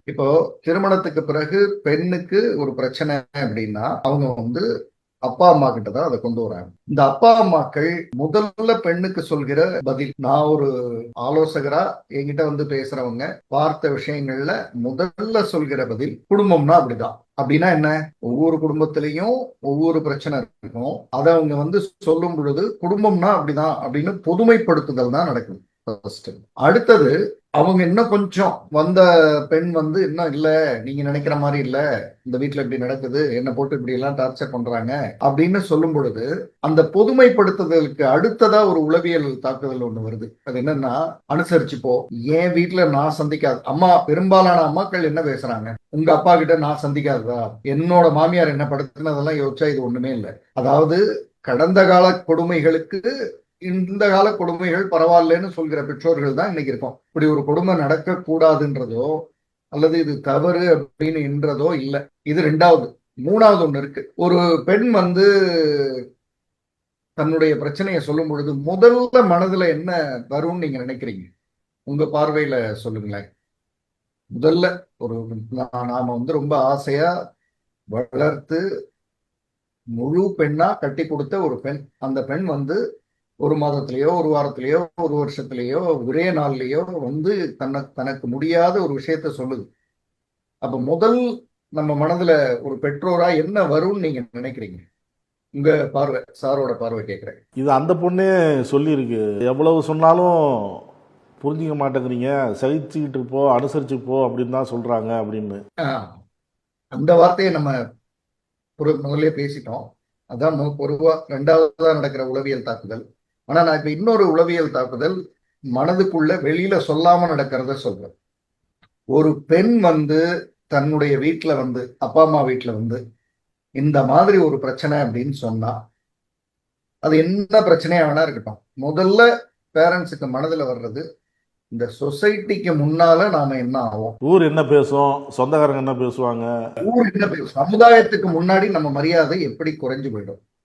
இப்போ திருமணத்துக்கு பிறகு பெண்ணுக்கு ஒரு பிரச்சனை அப்படின்னா அவங்க வந்து அப்பா அம்மா கிட்ட தான் அதை கொண்டு வராங்க. இந்த அப்பா அம்மாக்கள் முதல்ல பெண்ணுக்கு சொல்கிற பதில், நான் ஒரு ஆலோசகரா என்கிட்ட வந்து பேசுறவங்க பார்த்த விஷயங்கள்ல முதல்ல சொல்கிற பதில், குடும்பம்னா அப்படிதான். அப்படின்னா என்ன? ஒவ்வொரு குடும்பத்திலையும் ஒவ்வொரு பிரச்சனை இருக்கும். அதை அவங்க வந்து சொல்லும் பொழுது குடும்பம்னா அப்படிதான் அப்படின்னு பொதுமைப்படுத்துதல் தான் நடக்குது ஃபர்ஸ்ட். அடுத்தது, அவங்க இன்னும் கொஞ்சம் வந்த பெண் வந்து இன்னும் இல்ல, நீங்க நினைக்கிற மாதிரி இல்ல, இந்த வீட்டுல இப்படி நடக்குது, என்ன போட்டு இப்படி எல்லாம் டார்ச்சர் பண்றாங்க அப்படின்னு சொல்லும் பொழுது அந்த பொதுமைப்படுத்துதலுக்கு அடுத்ததா ஒரு உளவியல் தாக்குதல் ஒண்ணு வருது. அது என்னன்னா, அனுசரிச்சுப்போ, என் வீட்டுல நான் சந்திக்காத அம்மா, பெரும்பாலான அம்மாக்கள் என்ன பேசுறாங்க, உங்க அப்பா கிட்ட நான் சந்திக்காததா, என்னோட மாமியார் என்ன படுத்துனதெல்லாம் யோசிச்சா இது ஒண்ணுமே இல்லை. அதாவது கடந்த கால கொடுமைகளுக்கு இந்த கால கொடுமைகள் பரவாயில்லன்னு சொல்கிற பெற்றோர்கள் தான் இன்னைக்கு இருக்கோம். இப்படி ஒரு கொடுமை நடக்க கூடாதுன்றதோ அல்லது இது தவறு அப்படின்னு என்றதோ இல்லை. இது ரெண்டாவது. மூணாவது ஒண்ணு இருக்கு. ஒரு பெண் வந்து தன்னுடைய பிரச்சனையை சொல்லும் பொழுது முதல்ல மனதுல என்ன வரும்னு நீங்க நினைக்கிறீங்க? உங்க பார்வையில சொல்லுங்களேன். முதல்ல ஒரு நாம வந்து ரொம்ப ஆசையா வளர்த்து முழு பெண்ணா கட்டி கொடுத்த ஒரு பெண், அந்த பெண் வந்து ஒரு மாதத்திலேயோ ஒரு வாரத்திலேயோ ஒரு வருஷத்திலேயோ ஒரே நாள்லயோ வந்து தனக்கு முடியாத ஒரு விஷயத்த சொல்லுது. அப்ப முதல் நம்ம மனதுல ஒரு பெற்றோரா என்ன வரும்னு நீங்க நினைக்கிறீங்க? உங்க பார்வை, சாரோட பார்வை கேட்கிறேன். இது அந்த பொண்ணே சொல்லியிருக்கு. எவ்வளவு சொன்னாலும் புரிஞ்சிக்க மாட்டேங்கிறீங்க, சகிச்சுக்கிட்டு போ, அனுசரிச்சு போ அப்படின்னு தான் சொல்றாங்க அப்படின்னு. ஆஹ், அந்த வார்த்தையை நம்ம முதல்ல பேசிட்டோம். அதான் பொதுவா ரெண்டாவதா நடக்கிற உளவியல் தாக்குதல். ஆனா நான் இப்ப இன்னொரு உளவியல் தாக்குதல் மனதுக்குள்ள வெளியில சொல்லாம நடக்கிறத சொல்றேன். ஒரு பெண் வந்து தன்னுடைய வீட்டுல வந்து அப்பா அம்மா வீட்டுல வந்து இந்த மாதிரி ஒரு பிரச்சனை அப்படின்னு சொன்னா, அது என்ன பிரச்சனையா வேணா இருக்கட்டும், முதல்ல பேரண்ட்ஸுக்கு மனதுல வர்றது, இந்த சொசைட்டிக்கு முன்னால நாம என்ன ஆவோம், ஊர் என்ன பேசும், சொந்தக்காரங்க என்ன பேசுவாங்க, ஊர் என்ன பேசும், சமுதாயத்துக்கு முன்னாடி நம்ம மரியாதை எப்படி குறைஞ்சு போயிடும்.